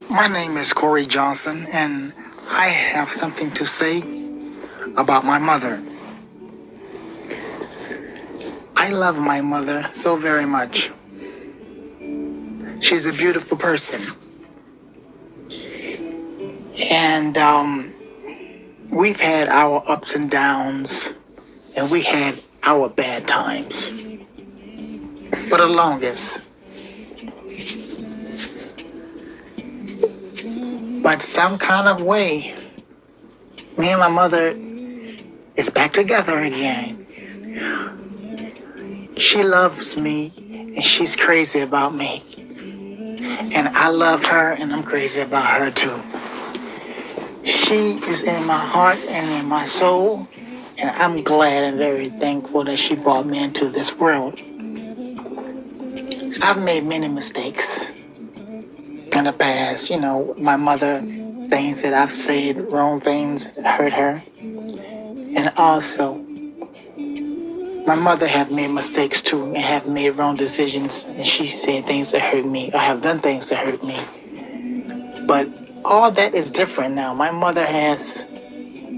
My name is Corey Johnson, and I have something to say about my mother. I love my mother so very much. She's a beautiful person. And we've had our ups and downs, and we had our bad times for the longest. But some kind of way, me and my mother is back together again. She loves me, and she's crazy about me. And I love her, and I'm crazy about her too. She is in my heart and in my soul, and I'm glad and very thankful that she brought me into this world. I've made many mistakes in the past, my mother, things that I've said, wrong things that hurt her. And also, my mother have made mistakes too and have made wrong decisions, and she said things that hurt me or have done things that hurt me. But all that is different now. My mother has,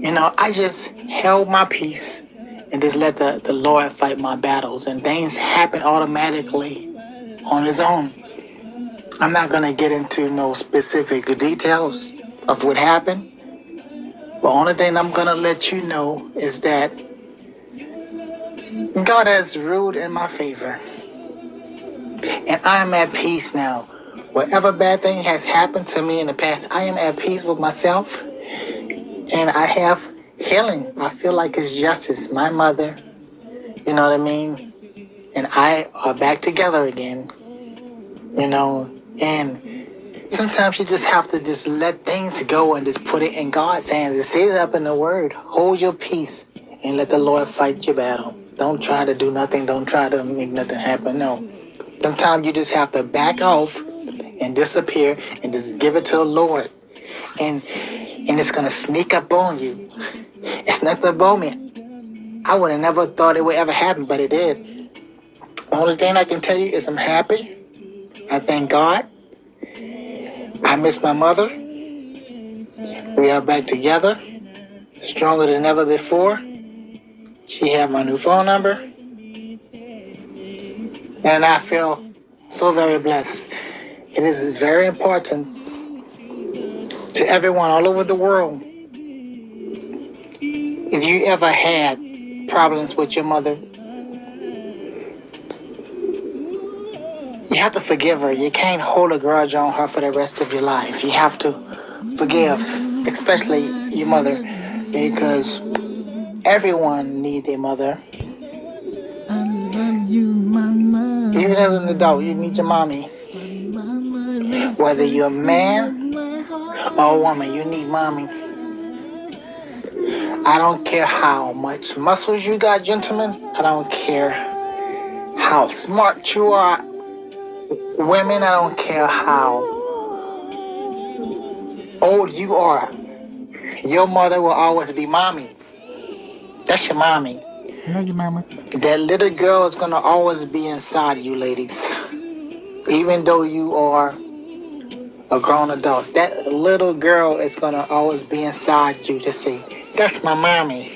I just held my peace and just let the Lord fight my battles, and things happen automatically on its own. I'm not going to get into no specific details of what happened. The only thing I'm going to let you know is that God has ruled in my favor. And I am at peace now. Whatever bad thing has happened to me in the past, I am at peace with myself. And I have healing. I feel like it's justice. My mother, you know what I mean? And I are back together again. And sometimes you just have to just let things go and just put it in God's hands. Just say it up in the word. Hold your peace and let the Lord fight your battle. Don't try to do nothing. Don't try to make nothing happen. No. Sometimes you just have to back off and disappear and just give it to the Lord. And it's going to sneak up on you. It snuck up on me. I would have never thought it would ever happen, but it did. The only thing I can tell you is I'm happy. I thank God. I miss my mother. We are back together, stronger than ever before. She had my new phone number. And I feel so very blessed. It is very important to everyone all over the world. If you ever had problems with your mother, you have to forgive her. You can't hold a grudge on her for the rest of your life. You have to forgive, especially your mother, because everyone needs their mother. I love you, mama. Even as an adult, you need your mommy. Whether you're a man or a woman, you need mommy. I don't care how much muscles you got, gentlemen. I don't care how smart you are, women. I don't care how old you are. Your mother will always be mommy. That's your mommy. I love you, mama. That little girl is going to always be inside of you, ladies. Even though you are a grown adult, that little girl is going to always be inside you to say, that's my mommy.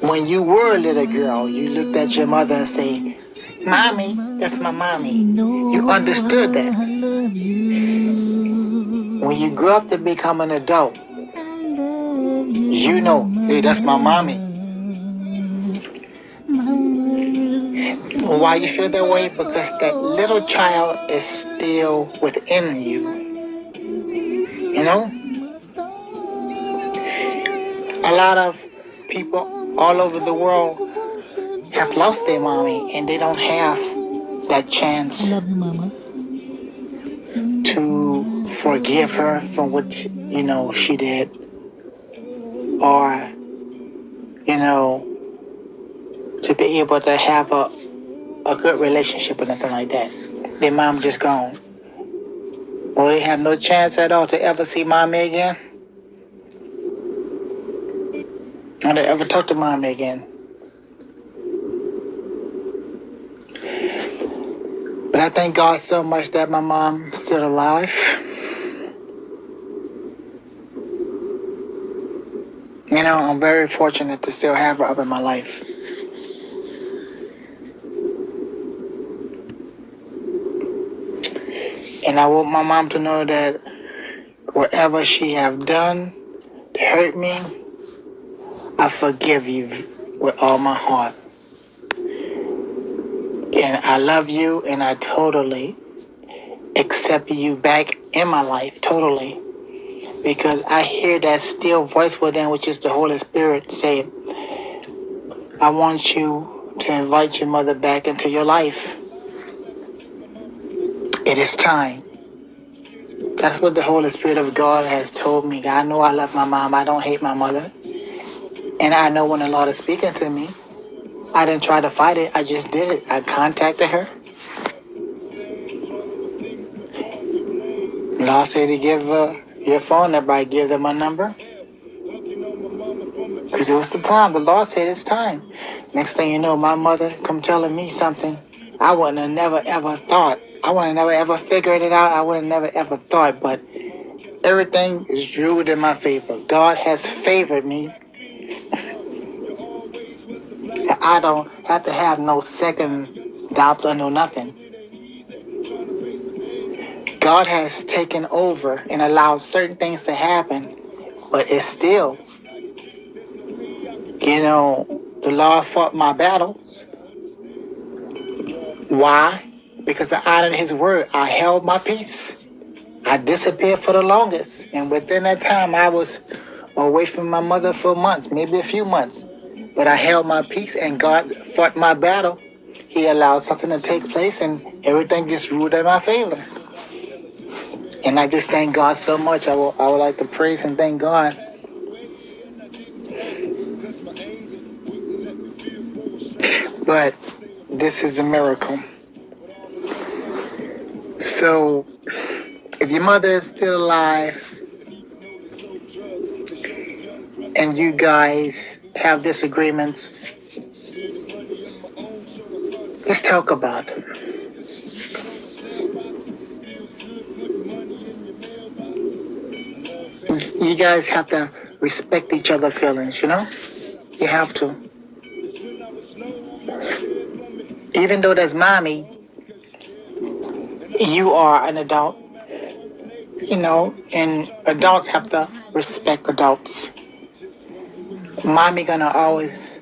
When you were a little girl, you looked at your mother and say, mommy, that's my mommy. You understood that. I love you. When you grew up to become an adult, you know, hey, that's my mommy. Why you feel that way? Because that little child is still within you. A lot of people all over the world have lost their mommy, and they don't have that chance I love you, mama. to forgive her for what, she did. Or, to be able to have a good relationship or nothing like that. Their mom just gone. Or they have no chance at all to ever see mommy again. Or to ever talk to mommy again. But I thank God so much that my mom's still alive. You know, I'm very fortunate to still have her up in my life. And I want my mom to know that whatever she have done to hurt me, I forgive you with all my heart. And I love you, and I totally accept you back in my life, totally. Because I hear that still voice within, which is the Holy Spirit, say, I want you to invite your mother back into your life. It is time. That's what the Holy Spirit of God has told me. I know I love my mom. I don't hate my mother. And I know when the Lord is speaking to me, I didn't try to fight it. I just did it. I contacted her. The Lord said to give your phone number. I give them my number. Because it was the time. The Lord said it's time. Next thing you know, my mother come telling me something I wouldn't have never ever thought. I wouldn't have never ever figured it out. I would have never ever thought. But everything is ruled in my favor. God has favored me. I don't have to have no second doubts or no nothing. God has taken over and allowed certain things to happen, but it's still, the Lord fought my battles. Why? Because I honored His word. I held my peace. I disappeared for the longest, and within that time, I was away from my mother for months, maybe a few months. But I held my peace, and God fought my battle. He allowed something to take place, and everything just ruled in my favor. And I just thank God so much. I would like to praise and thank God. But this is a miracle. So, if your mother is still alive and you guys have disagreements, let's talk about them. You guys have to respect each other's feelings, You have to. Even though that's mommy, you are an adult, and adults have to respect adults. Mommy gonna always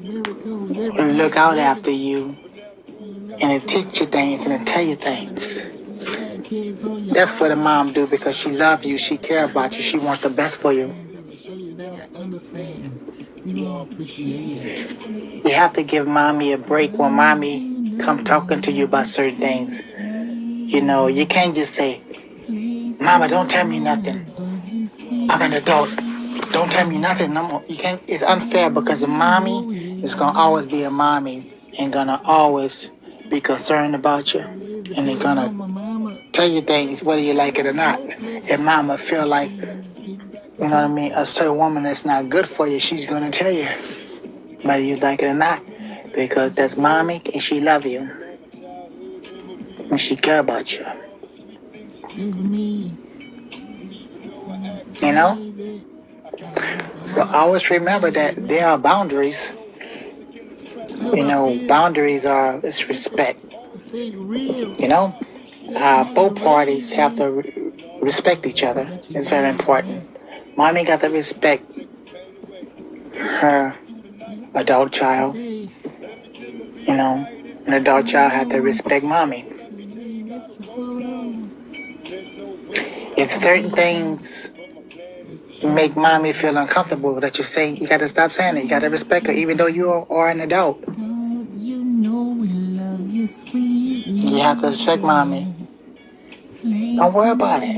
look out after you and to teach you things and to tell you things. That's what a mom do because she loves you, she care about you, she wants the best for you. You have to give mommy a break when mommy come talking to you about certain things. You can't just say, Mama, don't tell me nothing. I'm an adult. Don't tell me nothing. You can't. It's unfair because a mommy is gonna always be a mommy and gonna always be concerned about you, and they're gonna tell you things whether you like it or not. If mama feel like, a certain woman that's not good for you, she's gonna tell you whether you like it or not, because that's mommy and she love you and she care about you. But always remember that there are boundaries. Boundaries is respect. Both parties have to respect each other. It's very important. Mommy got to respect her adult child. An adult child has to respect mommy. If certain things make mommy feel uncomfortable that you say, you got to stop saying it. You got to respect her, even though you are an adult. You have to respect mommy. Don't worry about it.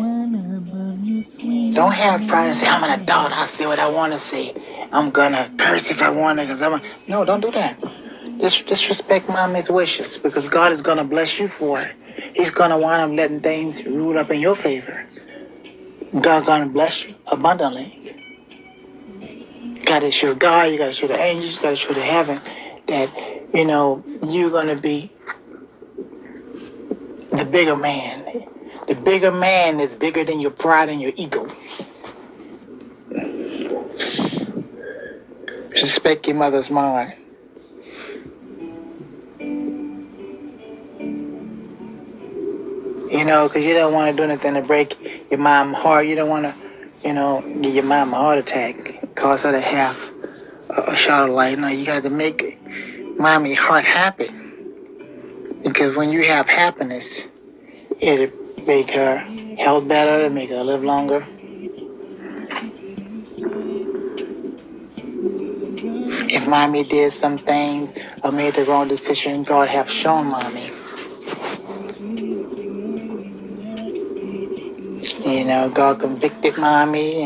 Don't have pride and say, I'm an adult. I say what I want to say. I'm going to curse if I want to. No, don't do that. Just respect mommy's wishes because God is going to bless you for it. He's going to wind up letting things rule up in your favor. God's going to bless you abundantly. You got to show God, you got to show the angels, you got to show the heaven that, you're going to be the bigger man. The bigger man is bigger than your pride and your ego. Respect your mother's mind. Because you don't want to do anything to break your mom's heart. You don't want to, give your mom a heart attack, cause her to have a shot of light. No, you got to make mommy's heart happy. Because when you have happiness, it'll make her health better, it'll make her live longer. If mommy did some things or made the wrong decision, God have shown mommy. God convicted mommy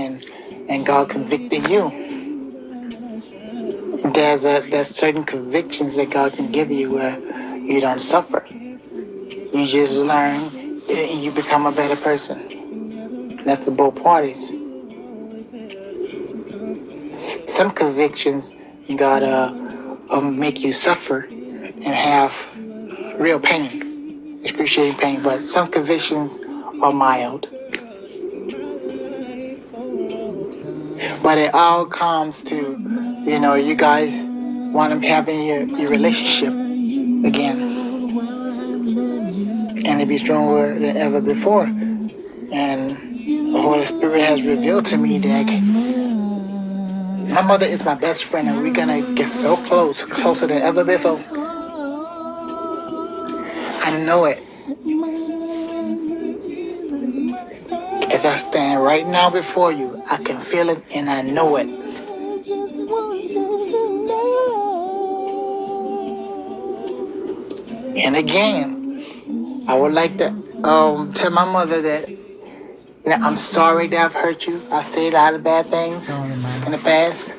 and God convicted you. There's certain convictions that God can give you where you don't suffer. You just learn and you become a better person. That's for both parties. Some convictions gotta make you suffer and have real pain, excruciating pain, but some convictions are mild. But it all comes to, you guys want to having your relationship again. And it be stronger than ever before. And the Holy Spirit has revealed to me that my mother is my best friend and we're going to get so close, closer than ever before. I know it. As I stand right now before you, I can feel it and I know it. And again, I would like to tell my mother that I'm sorry that I've hurt you. I said a lot of bad things in the past.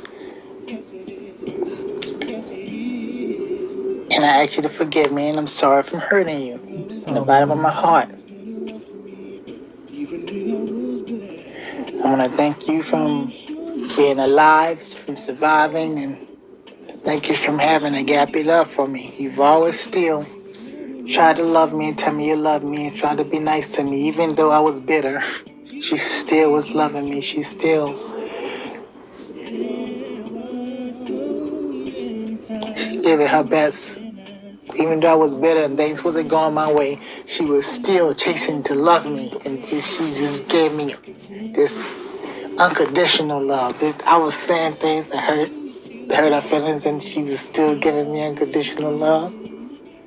And I ask you to forgive me, and I'm sorry from hurting you in the bottom of my heart. I want to thank you from being alive, from surviving, and thank you from having a gappy love for me. You've always still tried to love me and tell me you love me and tried to be nice to me, even though I was bitter. She still was loving me. She still gave it her best. Even though I was bitter and things wasn't going my way, she was still chasing to love me. And she just gave me this unconditional love. I was saying things that hurt her feelings, and she was still giving me unconditional love.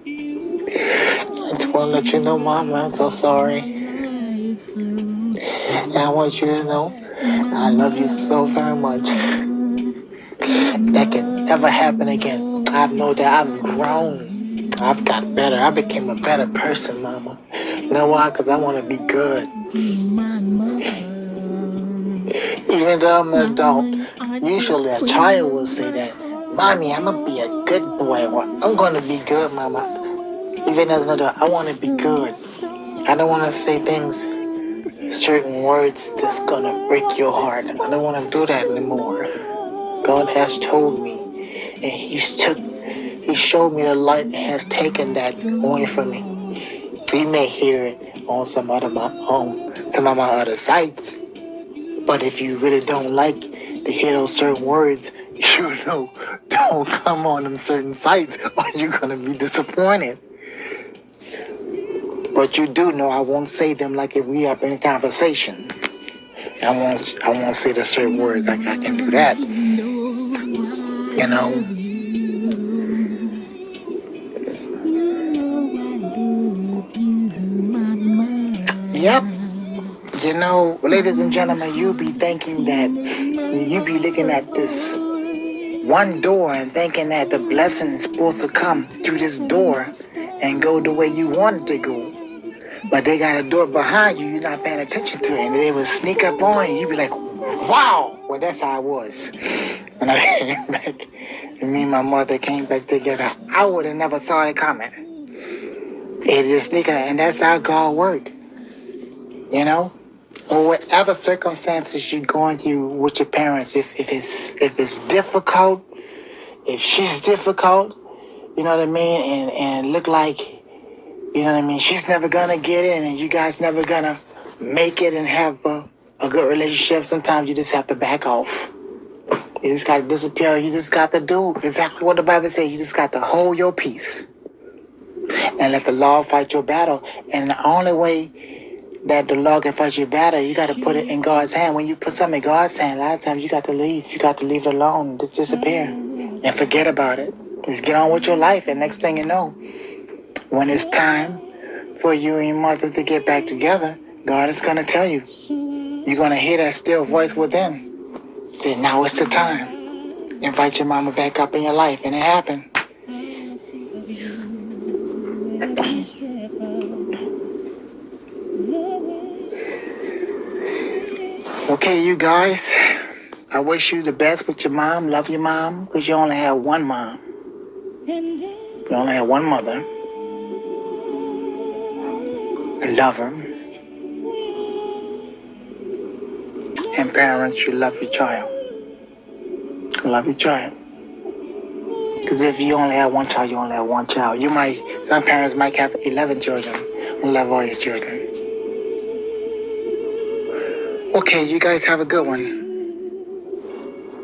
I just want to let you know, Mama, I'm so sorry. And I want you to know I love you so very much. That can never happen again. I know that I've grown. I've got better. I became a better person, Mama. You know why? Because I want to be good. Even though I'm an adult, usually a child will say that, Mommy, I'm going to be a good boy. Or, I'm going to be good, Mama. Even as an adult, I want to be good. I don't want to say things, certain words that's going to break your heart. I don't want to do that anymore. God has told me, and He showed me the light and has taken that away from me. You may hear it on some of my other sites, but if you really don't like to hear those certain words, don't come on them certain sites or you're gonna be disappointed. But you do know I won't say them like if we up in a conversation. I won't say the certain words like I can do that. Yep. Ladies and gentlemen, you be thinking that you be looking at this one door and thinking that the blessing is supposed to come through this door and go the way you want it to go. But they got a door behind you, you're not paying attention to it, and they will sneak up on you. You be like, wow! Well, that's how I was. When I came back, and me and my mother came back together, I would have never saw it coming. It just sneak up, and that's how God worked. Or whatever circumstances you're going through with your parents, if it's difficult, if she's difficult, you know what I mean, and look like You know what I mean? She's never gonna get it, and you guys never gonna make it and have a good relationship. Sometimes you just have to back off. You just gotta disappear. You just got to do exactly what the Bible says. You just got to hold your peace and let the Lord fight your battle. And the only way that the Lord can fight your battle, you got to put it in God's hand. When you put something in God's hand, a lot of times you got to leave. You got to leave it alone. Just disappear and forget about it. Just get on with your life. And next thing you know, when it's time for you and your mother to get back together, God is going to tell you. You're going to hear that still voice within. Say, now it's the time. Invite your mama back up in your life. And it happened. Okay, you guys. I wish you the best with your mom. Love your mom. Because you only have one mom. You only have one mother. Love her. And parents, you love your child. Love your child. Because if you only have one child, you only have one child. Some parents might have 11 children. Love all your children. Okay, you guys have a good one.